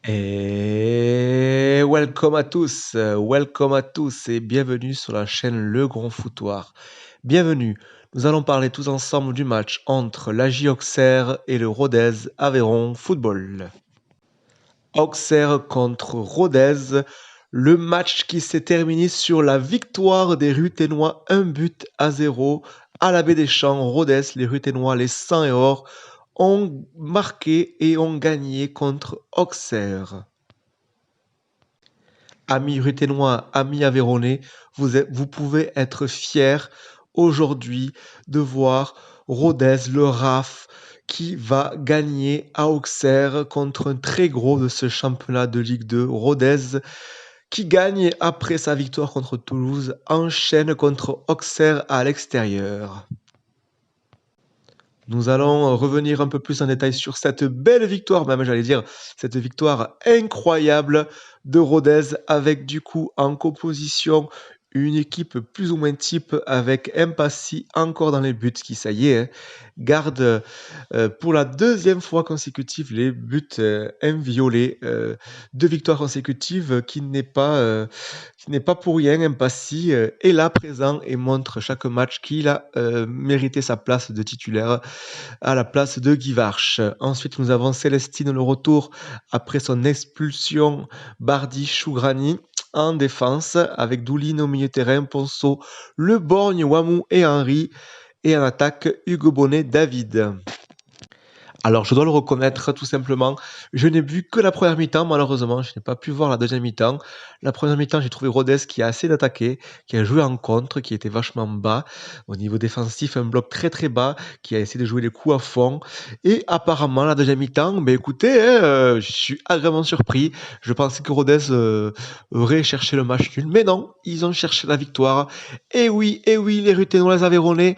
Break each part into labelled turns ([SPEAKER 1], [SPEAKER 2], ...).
[SPEAKER 1] Et welcome à tous et bienvenue sur la chaîne Le Grand Foutoir. Bienvenue, nous allons parler tous ensemble du match entre l'AJ Auxerre et le Rodez Aveyron Football. Auxerre contre Rodez, le match qui s'est terminé sur la victoire des Ruténois 1-0 à la Baie des Champs. Rodez, les Ruténois, les 100 et or, ont marqué et ont gagné contre Auxerre. Amis ruténois, amis aveyronnais, vous pouvez être fiers aujourd'hui de voir Rodez, le RAF, qui va gagner à Auxerre contre un très gros de ce championnat de Ligue 2. Rodez qui gagne après sa victoire contre Toulouse, enchaîne contre Auxerre à l'extérieur. Nous allons revenir un peu plus en détail sur cette belle victoire, même j'allais dire cette victoire incroyable de Rodez avec du coup en composition une équipe plus ou moins type avec Mpassi encore dans les buts qui ça y est garde pour la deuxième fois consécutive les buts inviolés, 2 victoires consécutives qui n'est pas pour rien. Mpassi est là présent et montre chaque match qu'il a mérité sa place de titulaire à la place de Guy Varche. Ensuite, nous avons Célestine, le retour après son expulsion, Bardi, Chougrani en défense, avec Douline au milieu terrain, Ponceau, Le Borgne, Wamou et Henry, et en attaque, Hugo Bonnet, David. Alors, je dois le reconnaître, tout simplement, je n'ai vu que la première mi-temps, malheureusement, je n'ai pas pu voir la deuxième mi-temps. La première mi-temps, j'ai trouvé Rodez qui a assez d'attaquer, qui a joué en contre, qui était vachement bas. Au niveau défensif, un bloc très très bas, qui a essayé de jouer les coups à fond. Et apparemment, la deuxième mi-temps, écoutez, je suis agréablement surpris. Je pensais que Rodez aurait cherché le match nul, mais non, ils ont cherché la victoire. Et oui, les Ruténois, les Aveyronnais,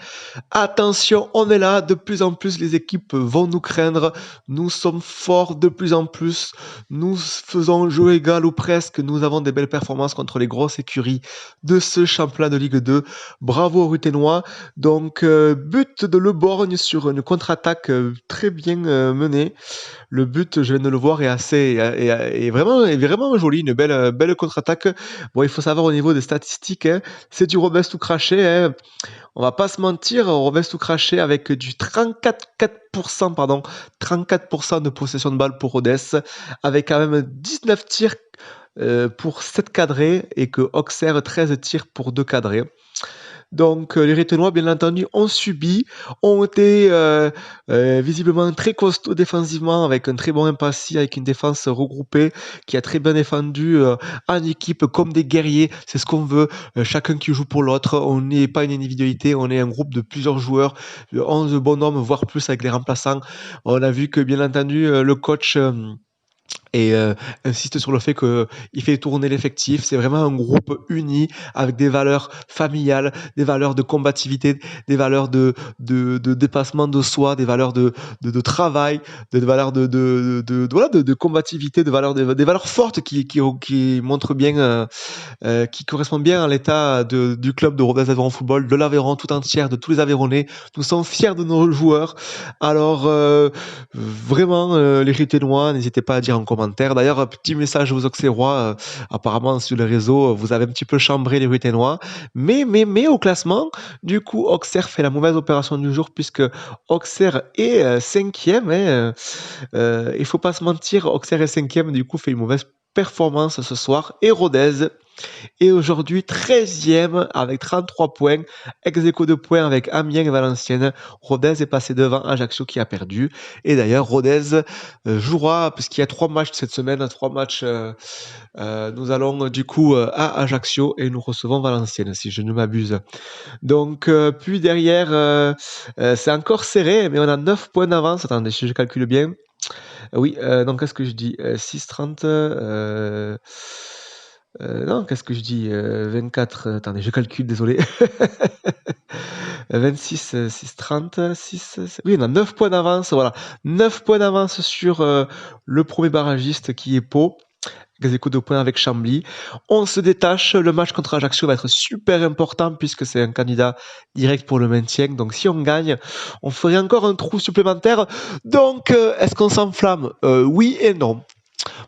[SPEAKER 1] attention, on est là, de plus en plus les équipes vont nous craindre, nous sommes forts de plus en plus, nous faisons jeu égal ou presque, nous avons des belles performances contre les grosses écuries de ce championnat de Ligue 2. Bravo aux Ruténois. Donc but de Le Borgne sur une contre-attaque très bien menée. Le but, je viens de le voir, est vraiment joli, une belle contre-attaque. Bon, il faut savoir au niveau des statistiques, hein, c'est du Robest tout craché, hein. On va pas se mentir, on reveste tout craché avec du 34% de possession de balle pour Rodez, avec quand même 19 tirs pour 7 cadrés et que Auxerre 13 tirs pour 2 cadrés. Donc les Ruténois, bien entendu, ont subi, ont été visiblement très costauds défensivement, avec un très bon Mpassi, avec une défense regroupée qui a très bien défendu en équipe comme des guerriers. C'est ce qu'on veut, chacun qui joue pour l'autre. On n'est pas une individualité, on est un groupe de plusieurs joueurs, 11 bonhommes, voire plus avec les remplaçants. On a vu que, bien entendu, le coach... et insiste sur le fait qu'il fait tourner l'effectif. C'est vraiment un groupe uni avec des valeurs familiales, des valeurs de combativité, des valeurs de dépassement de soi, des valeurs de travail, des valeurs de combativité, des valeurs fortes qui montrent bien, qui correspondent bien à l'état du club de Rodez Aveyron Football, de l'Aveyron tout entière, de tous les Aveyronnais. Nous sommes fiers de nos joueurs. Alors, vraiment, les Ruténois, n'hésitez pas à dire en commentaire. D'ailleurs, un petit message aux Auxerrois, apparemment sur les réseaux, vous avez un petit peu chambré les Ruténois. Mais au classement, du coup, Auxerre fait la mauvaise opération du jour puisque Auxerre est 5e. Il faut pas se mentir, Auxerre est 5e, du coup, fait une mauvaise performance ce soir. Et Rodez est aujourd'hui 13e avec 33 points, ex-aequo de points avec Amiens et Valenciennes. Rodez est passé devant Ajaccio qui a perdu. Et d'ailleurs, Rodez jouera, puisqu'il y a 3 matchs cette semaine, 3 matchs, nous allons du coup à Ajaccio et nous recevons Valenciennes, si je ne m'abuse. Donc, puis derrière, c'est encore serré, mais on a 9 points d'avance. Attendez, si je calcule bien. Oui, donc qu'est-ce que je dis 6-30. Non, qu'est-ce que je dis 24. Attendez, je calcule, désolé. 26, 6-30, 6. Oui, on a 9 points d'avance. Voilà, 9 points d'avance sur le premier barragiste qui est Pau. Des échos de points avec Chambly. On se détache. Le match contre Ajaccio va être super important puisque c'est un candidat direct pour le maintien. Donc si on gagne, on ferait encore un trou supplémentaire. Donc est-ce qu'on s'enflamme Oui et non.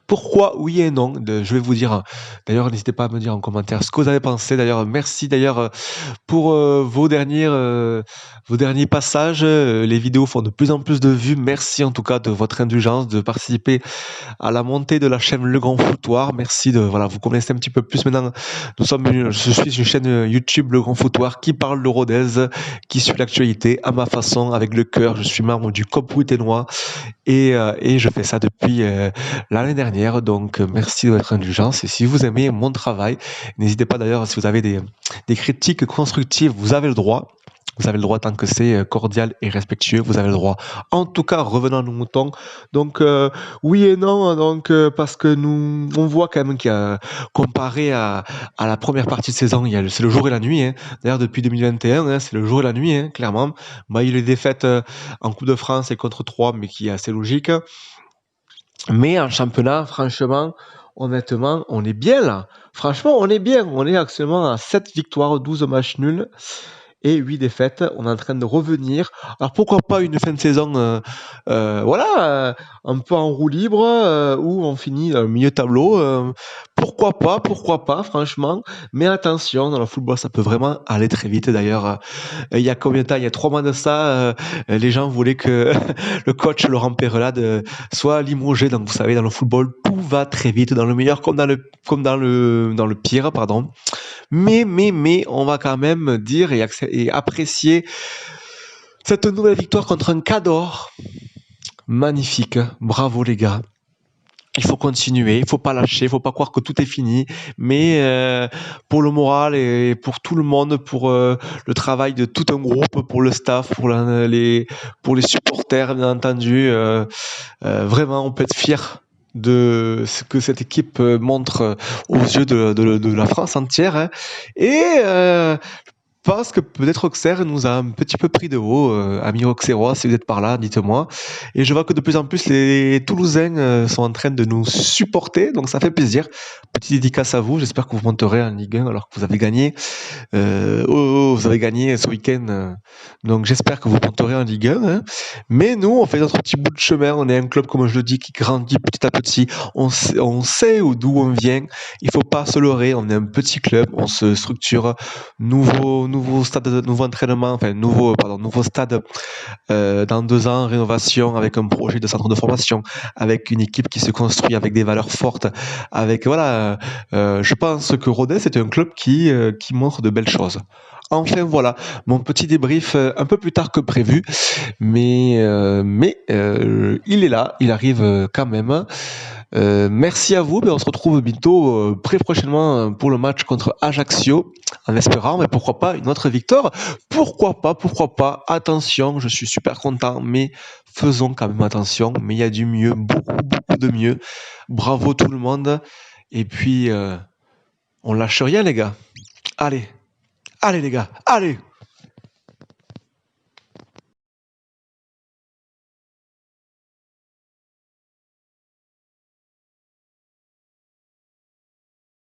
[SPEAKER 1] Pourquoi oui et non? Je vais vous dire, d'ailleurs, n'hésitez pas à me dire en commentaire ce que vous avez pensé. D'ailleurs, merci d'ailleurs pour vos derniers passages. Les vidéos font de plus en plus de vues. Merci en tout cas de votre indulgence, de participer à la montée de la chaîne Le Grand Foutoir. Merci de, voilà, vous connaissez un petit peu plus maintenant. Je suis une chaîne YouTube Le Grand Foutoir qui parle de Rodez, qui suit l'actualité à ma façon, avec le cœur. Je suis membre du COP Wittennois et je fais ça depuis l'année dernière. Donc, merci de votre indulgence. Et si vous aimez mon travail, n'hésitez pas d'ailleurs, si vous avez des critiques constructives, vous avez le droit. Vous avez le droit tant que c'est cordial et respectueux. Vous avez le droit. En tout cas, revenons à nos moutons. Donc, oui et non. Donc, parce que on voit quand même qu'il y a, comparé à la première partie de saison, c'est le jour et la nuit. Hein. D'ailleurs, depuis 2021, hein, c'est le jour et la nuit, hein, clairement. Bah, il y a eu les défaites en Coupe de France et contre 3, mais qui est assez logique. Mais en championnat, franchement, honnêtement, on est bien là. Franchement, on est bien. On est actuellement à 7 victoires, 12 matchs nuls et 8 défaites. On est en train de revenir. Alors pourquoi pas une fin de saison, un peu en roue libre, où on finit dans le milieu de tableau. Pourquoi pas, franchement. Mais attention, dans le football, ça peut vraiment aller très vite. D'ailleurs, il y a combien de temps? Il y a 3 mois de ça, les gens voulaient que le coach Laurent Perelade soit limogé. Donc vous savez, dans le football, tout va très vite, dans le meilleur comme dans le pire, pardon. Mais, on va quand même dire et apprécier cette nouvelle victoire contre un Cador. Magnifique. Bravo les gars. Il faut continuer, il faut pas lâcher, il faut pas croire que tout est fini. Mais pour le moral et pour tout le monde, pour le travail de tout un groupe, pour le staff, pour les supporters, bien entendu, vraiment, on peut être fier de ce que cette équipe montre aux yeux de la France entière. Hein. Et je pense que peut-être Auxerre nous a un petit peu pris de haut, amis auxerrois, si vous êtes par là, dites-moi. Et je vois que de plus en plus les Toulousains sont en train de nous supporter, donc ça fait plaisir. Petite dédicace à vous, j'espère que vous monterez en Ligue 1 alors que vous avez gagné. Vous avez gagné ce week-end, donc j'espère que vous monterez en Ligue 1. Hein. Mais nous, on fait notre petit bout de chemin, on est un club, comme je le dis, qui grandit petit à petit. On sait d'où on vient, il faut pas se leurrer, on est un petit club, on se structure, nouveau stade, nouveau entraînement, enfin nouveau stade dans 2 ans, rénovation avec un projet de centre de formation, avec une équipe qui se construit avec des valeurs fortes, avec voilà, je pense que Rodez c'est un club qui montre de belles choses. Enfin voilà, mon petit débrief un peu plus tard que prévu, mais il est là, il arrive quand même. Merci à vous, mais on se retrouve bientôt, très prochainement pour le match contre Ajaccio, en espérant, mais pourquoi pas une autre victoire. Pourquoi pas. Attention, je suis super content, mais faisons quand même attention. Mais il y a du mieux, beaucoup de mieux. Bravo tout le monde. Et puis, on lâche rien, les gars. Allez les gars, allez!